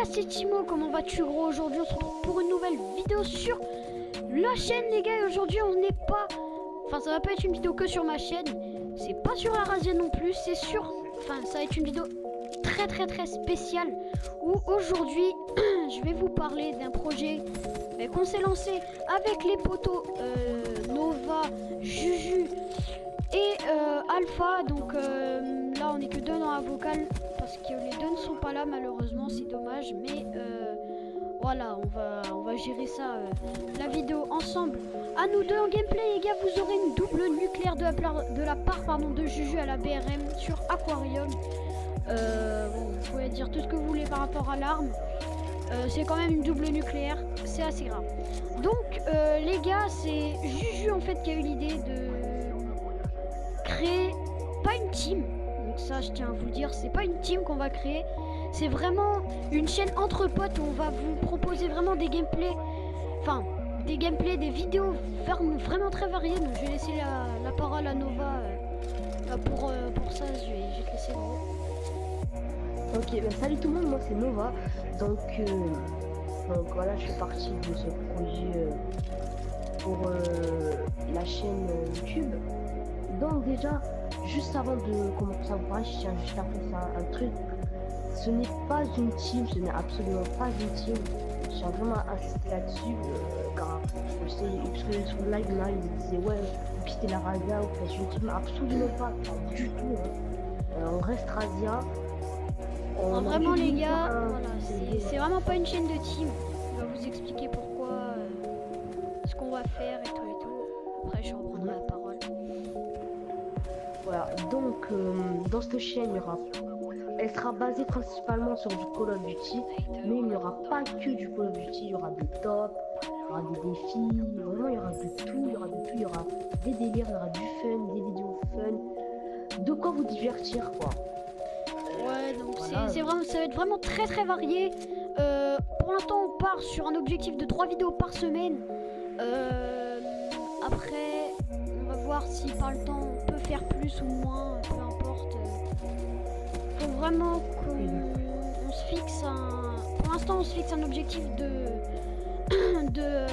gars, c'est Timo, comment vas-tu gros? Aujourd'hui on se retrouve pour une nouvelle vidéo sur la chaîne les gars. Et aujourd'hui on n'est pas... Enfin ça va pas être une vidéo que sur ma chaîne. C'est pas sur la Razia non plus, c'est sur... Enfin ça va être une vidéo très spéciale. Où aujourd'hui je vais vous parler d'un projet qu'on s'est lancé avec les potos Nova, Juju et Alpha. Donc là on est que deux dans la vocale parce que les deux ne sont pas là malheureusement, c'est dommage, mais voilà, on va gérer ça, la vidéo ensemble à nous deux en gameplay. Les gars, vous aurez une double nucléaire de la part de Juju à la BRM sur Aquarium. Bon, vous pouvez dire tout ce que vous voulez par rapport à l'arme, c'est quand même une double nucléaire, c'est assez grave. Donc les gars, c'est Juju en fait qui a eu l'idée de créer pas une team. Donc ça je tiens à vous le dire, c'est pas une team qu'on va créer, c'est vraiment une chaîne entre potes où on va vous proposer vraiment des gameplays, enfin des gameplays, des vidéos vraiment très variées. Donc je vais laisser la parole à Nova pour ça, je vais te laisser gros. Ok, bah salut tout le monde, moi c'est Nova. Donc voilà, je fais partie de ce projet pour la chaîne YouTube. Donc déjà, juste avant de commencer à vous parler, je tiens juste à faire ça, un truc. Ce n'est pas une team, ce n'est absolument pas une team. Je tiens vraiment à insister là-dessus, car je sais, parce que sur le live là, ils disaient ouais, vous quittez la Razia, vous faites une team, absolument pas, pas du tout. On reste Razia. Vraiment les gars, voilà, c'est vraiment pas une chaîne de team. On va vous expliquer pourquoi, ce qu'on va faire et tout. Après je reprendrai la parole. Voilà, donc dans cette chaîne, elle sera basée principalement sur du Call of Duty, mais il n'y aura pas que du Call of Duty, il y aura des tops, il y aura des défis, vraiment il y aura de tout, il y aura des délires, il y aura du fun, des vidéos fun, de quoi vous divertir quoi. Ouais, donc voilà. ça va être vraiment très varié. Pour l'instant on part sur un objectif de 3 vidéos par semaine. Après on va voir si par le temps on peut faire plus ou moins, peu importe. Faut vraiment qu'on se fixe pour l'instant on se fixe un objectif de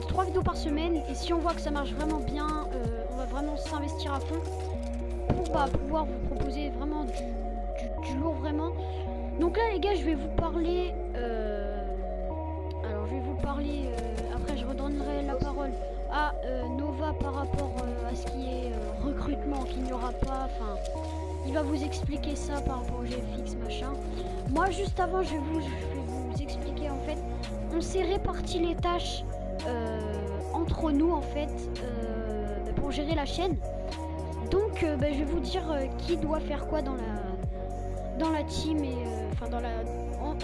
3 vidéos par semaine. Et si on voit que ça marche vraiment bien, on va vraiment s'investir à fond pour pouvoir vous proposer vraiment du lourd vraiment. Donc là les gars, je vais vous parler après je redonnerai la parole à Nova par rapport à ce qui est recrutement, qu'il n'y aura pas, enfin il va vous expliquer ça par rapport au GFX machin. Moi juste avant je vais vous expliquer en fait, on s'est réparti les tâches entre nous en fait, pour gérer la chaîne. Donc je vais vous dire qui doit faire quoi dans la team. Et enfin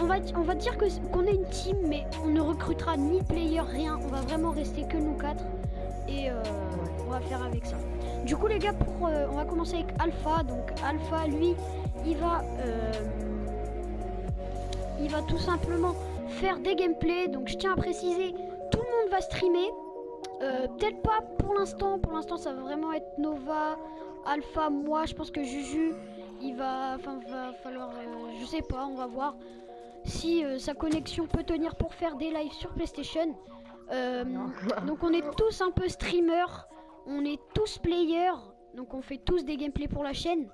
on va dire qu'on est une team, mais on ne recrutera ni player, rien, on va vraiment rester que nous quatre. Et on va faire avec ça. Du coup les gars, on va commencer avec Alpha. Donc Alpha lui il va tout simplement faire des gameplays. Donc je tiens à préciser, tout le monde va streamer. Peut-être pas pour l'instant ça va vraiment être Nova, Alpha, moi. Je pense que Juju va falloir, je sais pas, on va voir si sa connexion peut tenir pour faire des lives sur PlayStation. Donc on est tous un peu streamers, on est tous players, donc on fait tous des gameplays pour la chaîne.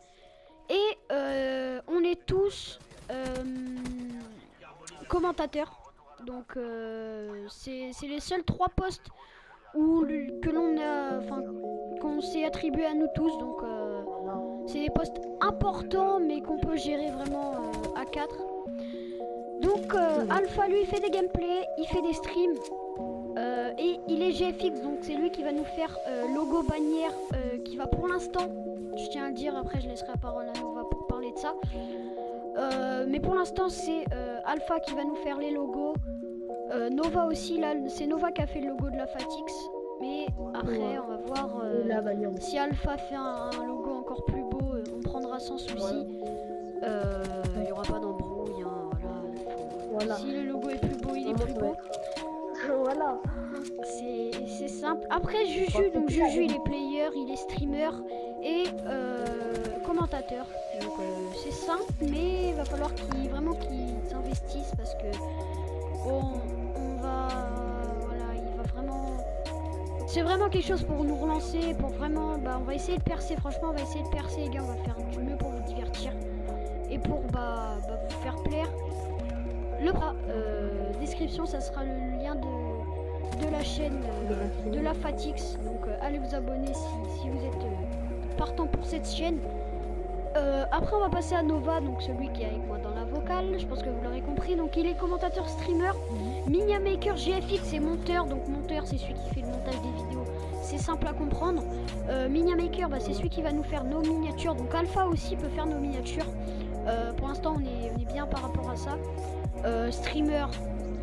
Et on est tous commentateurs. Donc c'est les seuls 3 postes qu'on s'est attribué à nous tous. Donc c'est des postes importants mais qu'on peut gérer vraiment à 4. Donc Alpha lui il fait des gameplays, il fait des streams, et il est GFX, donc c'est lui qui va nous faire logo bannière, qui va pour l'instant, je tiens à le dire, après je laisserai la parole à Nova pour parler de ça, mais pour l'instant c'est Alpha qui va nous faire les logos. Nova aussi, là c'est Nova qui a fait le logo de la Fatix, mais après on va voir si Alpha fait un logo encore plus beau, on prendra sans souci. Il n'y aura pas d'embrouille, hein, voilà. Si le logo est plus beau, il est plus beau. Voilà. C'est simple. Après Juju, donc Juju il est player, il est streamer et commentateur. Donc c'est simple, mais il va falloir qu'il investissent parce que on va, voilà, il va vraiment, c'est vraiment quelque chose pour nous relancer, pour vraiment, on va essayer de percer, franchement, on va essayer de percer les gars, on va faire du mieux pour vous divertir et pour vous faire plaire. Le description, ça sera le lien de la chaîne de la Fatix, donc allez vous abonner si vous êtes partant pour cette chaîne. Après on va passer à Nova, donc celui qui est avec moi dans la vocale, je pense que vous l'aurez compris, donc il est commentateur streamer. Miniamaker GFX est monteur, donc monteur c'est celui qui fait le montage des vidéos, c'est simple à comprendre. Miniamaker c'est celui qui va nous faire nos miniatures, donc Alpha aussi peut faire nos miniatures. Pour l'instant on est bien par rapport à ça. Streamer,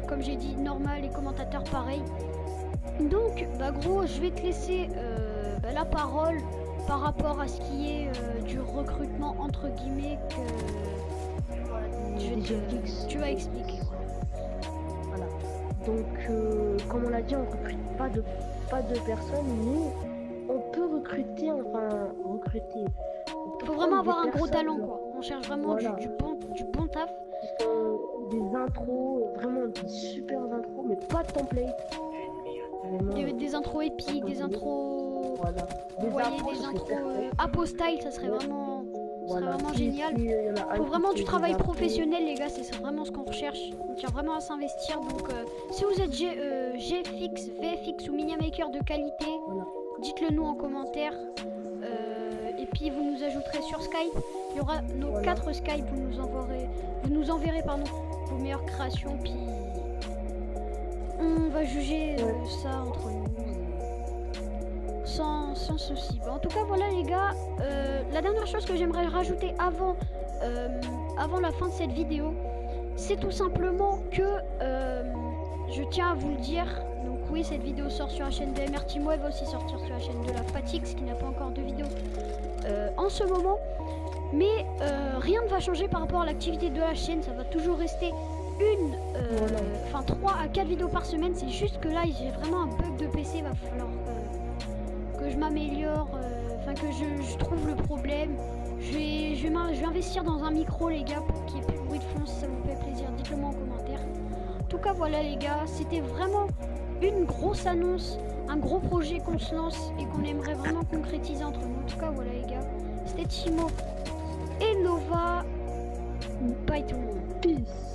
comme j'ai dit, normal, et commentateur pareil. Donc gros, je vais te laisser la parole par rapport à ce qui est du recrutement entre guillemets que tu vas expliquer. Voilà. Donc comme on l'a dit, on recrute pas de personnes, mais on peut recruter, Faut vraiment avoir un gros talent quoi. On cherche vraiment du bon taf. Des intros, vraiment des super intros, mais pas de template. Des intros épiques, des intros, voilà. des intros apostyle, ça serait vraiment, génial. Faut vraiment du travail professionnel les gars, c'est vraiment ce qu'on recherche. On tient vraiment à s'investir. Donc si vous êtes GFX, VFX ou Miniamaker de qualité, dites-le nous en commentaire. Et puis vous nous ajouterez sur Skype. Il y aura nos 4 Skype, vous nous enverrez vos meilleures créations, puis on va juger ça entre nous sans souci. En tout cas voilà les gars, la dernière chose que j'aimerais rajouter avant la fin de cette vidéo, c'est tout simplement que je tiens à vous le dire. Donc oui, cette vidéo sort sur la chaîne de MR Team, elle va aussi sortir sur la chaîne de la Fatix qui n'a pas encore de vidéo en ce moment. Mais rien ne va changer par rapport à l'activité de la chaîne, ça va toujours rester 3 à 4 vidéos par semaine. C'est juste que là j'ai vraiment un bug de PC, il va falloir que je m'améliore, que je trouve le problème. Je vais investir dans un micro les gars pour qu'il n'y ait plus de bruit de fond. Si ça vous fait plaisir, dites-le moi en commentaire. En tout cas voilà les gars, c'était vraiment une grosse annonce, un gros projet qu'on se lance et qu'on aimerait vraiment concrétiser entre nous. En tout cas voilà les gars, c'était Timo et Nova. Bye tout le monde. Peace.